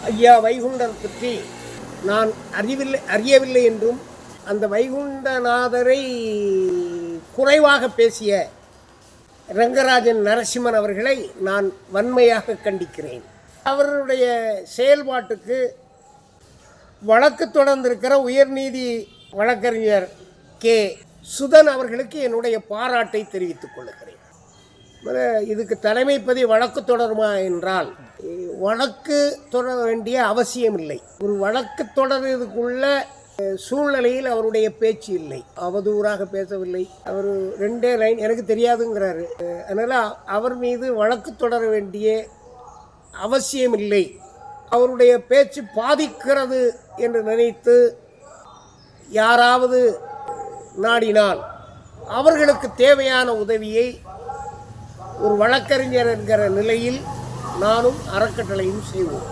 ஐயா வைகுண்டர் பற்றி நான் அறியவில்லை என்றும் அந்த வைகுண்டநாதரை குறைவாக பேசிய ரங்கராஜன் நரசிம்மன் அவர்களை நான் வன்மையாக கண்டிக்கிறேன். அவருடைய செயல்பாட்டுக்கு வழக்கு தொடர்ந்திருக்கிற உயர்நீதி வழக்கறிஞர் கே சுதன் அவர்களுக்கு என்னுடைய பாராட்டை தெரிவித்துக் கொள்கிறேன். இதுக்கு தலைமைப்பதி வழக்கு தொடருமா என்றால் வழக்கு தொடர வேண்டிய அவசியம் இல்லை. ஒரு வழக்கு தொடர்றதுக்குள்ள சூழ்நிலையில் அவருடைய பேச்சு இல்லை. அவதூறாக பேசவில்லை. அவர் 2 லைன் எனக்கு தெரியாதுங்கிறாரு. அதனால் அவர் மீது வழக்கு தொடர வேண்டிய அவசியம் இல்லை. அவருடைய பேச்சு பாதிக்கிறது என்று நினைத்து யாராவது நாடினால் அவர்களுக்கு தேவையான உதவியை ஒரு வழக்கறிஞர் என்கிற நிலையில் நானும் அறக்கட்டளையும் செய்வோம்.